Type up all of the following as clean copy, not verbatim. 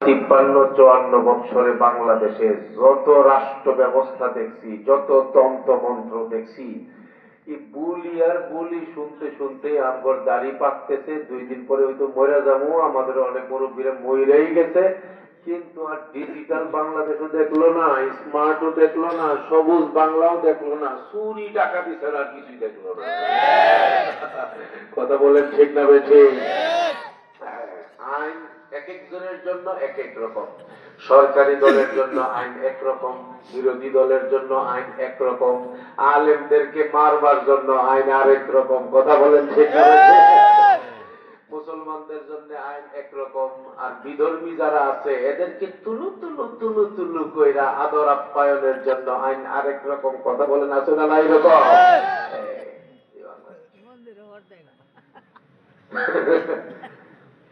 53-54 বছরে বাংলাদেশে যত রাষ্ট্র ব্যবস্থা দেখছি, যত তন্ত্রমন্ত্র দেখছি, এই বুলি আর বুলি শুনতে শুনতে আমার দাড়ি পাকতেছে। 2 দিন পরে হয়তো মরে যাবো, আমাদের অনেক মুরব্বীরা মরেই গেছে, কিন্তু আর ডিজিটাল বাংলাদেশও দেখলো না, স্মার্টও দেখলো না, সবুজ বাংলাও দেখলো না, চুরি ডাকাতি ছাড়া আর কিছুই দেখলো না। কথা বলেন ঠিক না বেঠিক? আইন এক একজনের জন্য এক এক রকম। সরকারি দলের জন্য আইন একরকম, বিরোধী দলের জন্য আইন একরকম, আলেমদেরকে মারবার জন্য আইন আরেক রকম। কথা বলেন ঠিক না? মুসলমানদের জন্য আইন একরকম, আর বিধর্মী যারা আছে এদেরকে তুলু তুলু তুলু তুলু কইরা আদর আপ্যায়নের জন্য আইন আরেক রকম। কথা বলেন আছে না নাই রকম?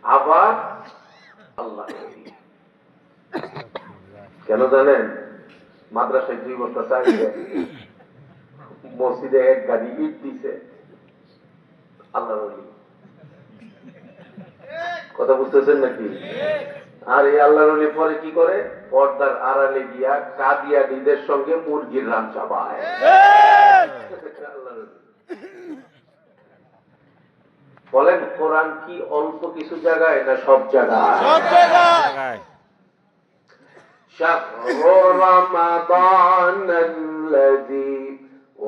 আবার আল্লাহ কেন জানেন? মাদ্রাসায় 2 বছর চাইছে, মসজিদে 1 গাড়ি ইট দিছে আল্লাহ। কথা বুঝতেছেন নাকি? আর এই আল্লাহর ওলি পরে কি করে? পর্দার আড়ালে গিয়া কাদিয়ানীদের সঙ্গে মুরগির রান চাবায়। বলেন কোরআন কি অল্প কিছু জায়গায় না সব জায়গায়? সব জায়গায়। শাহরু রমাদানাল্লাযী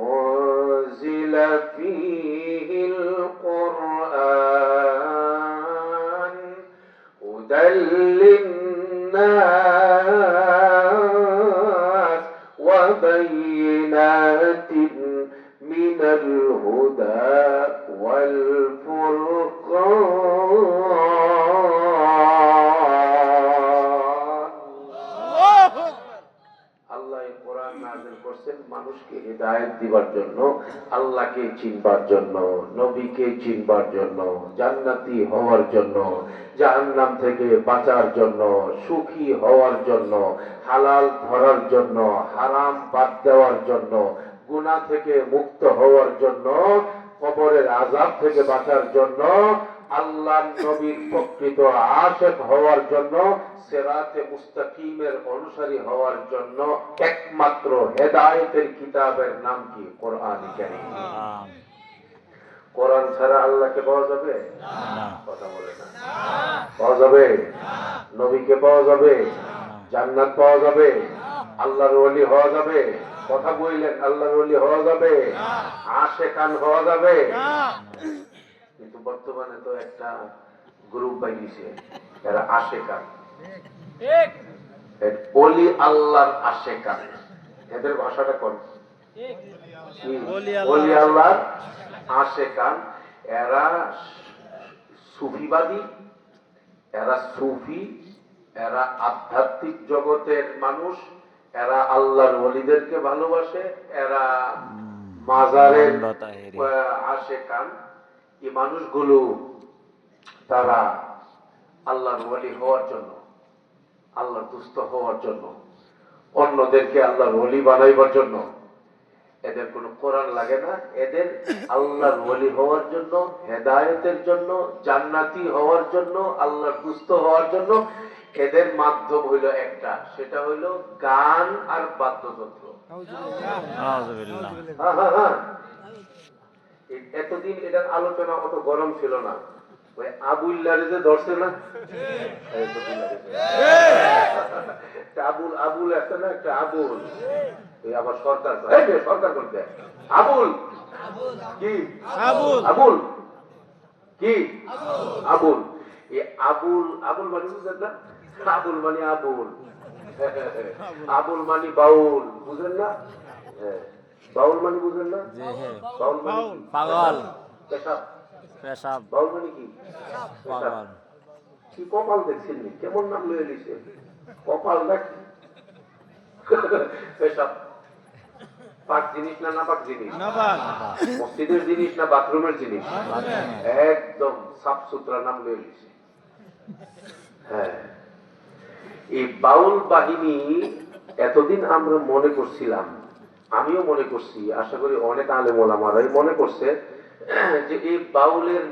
উনজিলা ফীহিল কুরআন হুদাল লিন-নাস ওয়া বায়িনাতিন মিনাল হুদা ওয়াল মানুষকে হিদায়াত দিবার জন্য, আল্লাহকে চিনবার জন্য, নবীকে চিনবার জন্য, জান্নাতি হওয়ার জন্য, জাহান্নাম থেকে বাঁচার জন্য, সুখী হওয়ার জন্য, হালাল ধরার জন্য, হারাম বাদ দেওয়ার জন্য, গুনাহ থেকে মুক্ত হওয়ার জন্য, কবরের আযাব থেকে বাঁচার জন্য, আল্লাহর নবীর প্রকৃত আশিক হওয়ার জন্য, সিরাতে মুস্তাকিমের অনুসারী হওয়ার জন্য একমাত্র হেদায়েতের কিতাবের নাম কি? কোরআন কারীম। কোরআন ছাড়া আল্লাহকে পাওয়া যাবে না? কথা বলে না। পাওয়া যাবে? নবীকে পাওয়া যাবে? জান্নাত পাওয়া যাবে? আল্লাহর ওলি হওয়া যাবে? কথা বললেন আল্লাহর ওলি হওয়া যাবে? আশিকান হওয়া যাবে? কিন্তু বর্তমানে তো একটা গ্রুপ বাইছে, এরা আশিকান, ঠিক ওলি আল্লাহর আশিকান। এদের ভাষাটা কোন? ঠিক ওলি আল্লাহর আশিকান। এরা সুফিবাদী, এরা সুফি, এরা আধ্যাত্মিক জগতের মানুষ, এরা আল্লাহর ওলিদেরকে ভালোবাসে, এরা মাজারের আশিকান। এই মানুষগুলো তারা আল্লাহর ওলি হওয়ার জন্য, আল্লাহর দুস্থ হওয়ার জন্য, অন্যদেরকে আল্লাহর ওলি বানাইবার জন্য এদের কোনো কোরআন লাগে না। এদের আল্লাহর ওলি হওয়ার জন্য, হেদায়েতের জন্য, জান্নাতি হওয়ার জন্য, আল্লাহর দুস্থ হওয়ার জন্য এদের মাধ্যম হইল একটা, সেটা হইল গান আর বাদ্যযন্ত্র। এতদিন এটার আলোচনা অত গরম ছিল না। ওই আবুল্লারে যে ধরছে না, আবুল আছে না একটা আবুল, আবার সরকার সরকার করতে আবুল কি আবুল কি আবুল, এই আবুল আবুল মানে বুঝলেন না? আবুল মানে আবুল, আবুল মানে বাউল, বুঝলেন না? বাউল মানে বুঝলেন না? বাউল মানে পাগল, পেশাব পেশাব। বাউল মানে কি? পাগল। কি কপাল দেখছেন? কেমন নাম লয়ে লিছে? কপাল দেখ। পেশাব পাক জিনিস না নাপাক জিনিস? মসজিদের জিনিস না বাথরুমের জিনিস? একদম সাফ সুতরা নাম লয়ে লিছে। হ্যাঁ, এই বাউল বাহিনী এতদিন আমরা মনে করছিলাম, আমিও মনে করছি, আশা করি অনেক আলেম ওলামারাই মনে করছে যে এই বাউলের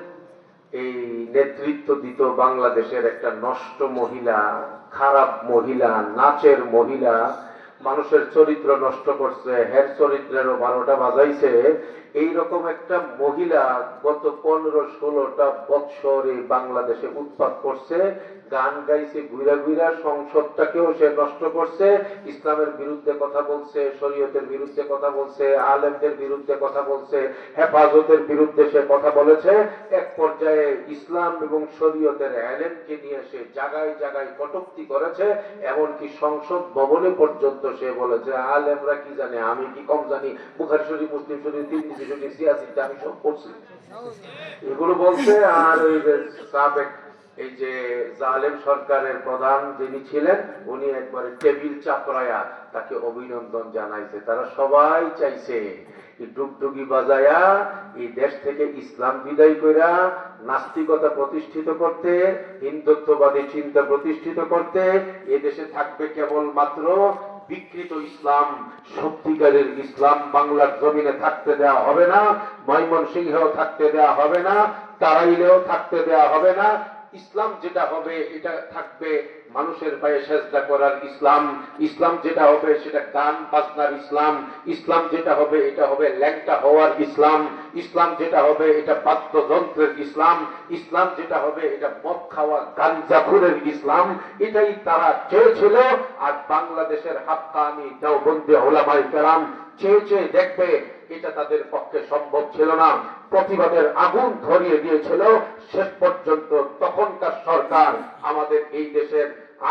এই নেতৃত্ব দিত বাংলাদেশের একটা নষ্ট মহিলা, খারাপ মহিলা, নাচের মহিলা, মানুষের চরিত্র নষ্ট করছে, হের চরিত্রেরও 12টা বাজাইছে। এইরকম একটা মহিলা গত 15-16টা বৎসর এই বাংলাদেশে উৎপাত করছে, গান গাইছে, ঘুরা ঘুরা সংসদটাকেও সে নষ্ট করছে, ইসলামের বিরুদ্ধে কথা বলছে, শরীয়তের বিরুদ্ধে কথা বলছে, আলেমদের বিরুদ্ধে কথা বলছে, হেফাজতের বিরুদ্ধে সে কথা বলেছে। এক পর্যায়ে ইসলাম এবং শরীয়তের আলেমকে নিয়ে সে জায়গায় জায়গায় কটূক্তি করেছে, এমনকি সংসদ ভবনে পর্যন্ত সে বলেছে আলেমরা কি জানে, আমি কি কম জানি, বুখারী শরীফ, মুসলিম শরীফ, তিরমিজি শরীফ, সিয়াসিটা আমি সব পড়ছি, এগুলো বলছে। আর ওই যে সাবেক এই যে জালেম সরকারের প্রধান যিনি ছিলেন, উনি একবারে টেবিল চাপড়ায়া তাকে অভিনন্দন জানাইছে। তারা সবাই চাইছে ডুগডুগি বাজায়া এই দেশ থেকে ইসলাম বিদায় কইরা নাস্তিকতা প্রতিষ্ঠিত করতে, হিন্দুত্ববাদী চিন্তা প্রতিষ্ঠিত করতে। এ দেশে থাকবে কেবল মাত্র বিকৃত ইসলাম, সত্যিকারের ইসলাম বাংলার জমিনে থাকতে দেওয়া হবে না, ময়মনসিংহেও থাকতে দেওয়া হবে না, তারাইলেও থাকতে দেওয়া হবে না। ইসলাম যেটা হবে এটা থাকবে মানুষের পায়ে সেজদা করার ইসলাম, ইসলাম যেটা হবে সেটা গান বাজনার ইসলাম, ইসলাম যেটা হবে এটা হবে ল্যাংটা হওয়ার ইসলাম, ইসলাম যেটা হবে এটা বাদ্যযন্ত্রের ইসলাম, ইসলাম যেটা হবে এটা মদ খাওয়া গাঞ্জাখুরের ইসলাম। এটাই তারা চেয়েছিল। আর বাংলাদেশের হাক্কানি দেওবন্দি উলামায়ে কেরাম চেয়ে চেয়ে দেখবে, এটা তাদের পক্ষে সম্ভব ছিল না। প্রতিবাদের আগুন ধরিয়ে দিয়েছিল। শেষ পর্যন্ত তখনকার সরকার আমাদের এই দেশের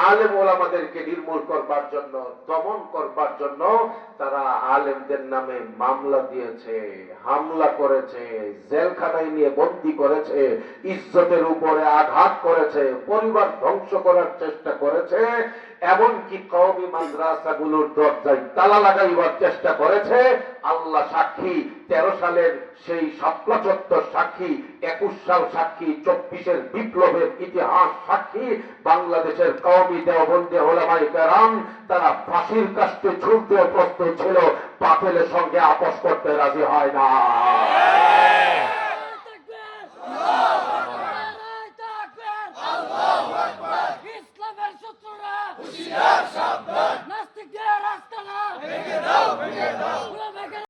আলেম ওলামাদেরকে নির্মূল করবার জন্য, দমন করবার জন্য তারা আলেমদের নামে মামলা দিয়েছে, হামলা করেছে, জেলখানায় নিয়ে বন্দী করেছে, ইজ্জতের উপরে আঘাত করেছে, পরিবার ধ্বংস করার চেষ্টা করেছে, এমনকি কওমি মাদ্রাসাগুলোর দরজায় তালা লাগাইবার চেষ্টা করেছে। আল্লাহ সাক্ষী, 13 সালের সেই শাপলা চত্বর সাক্ষী, 21 সাল সাক্ষী, 24-এর বিপ্লবের ইতিহাস সাক্ষী। বাংলাদেশের কওমি দেওবন্দি উলামায়ে কেরাম তারা ফাঁসির কাস্টে ঝুলতে প্রস্তুত ছিল, বাতিলের সঙ্গে আপোষ করতে রাজি হয় না।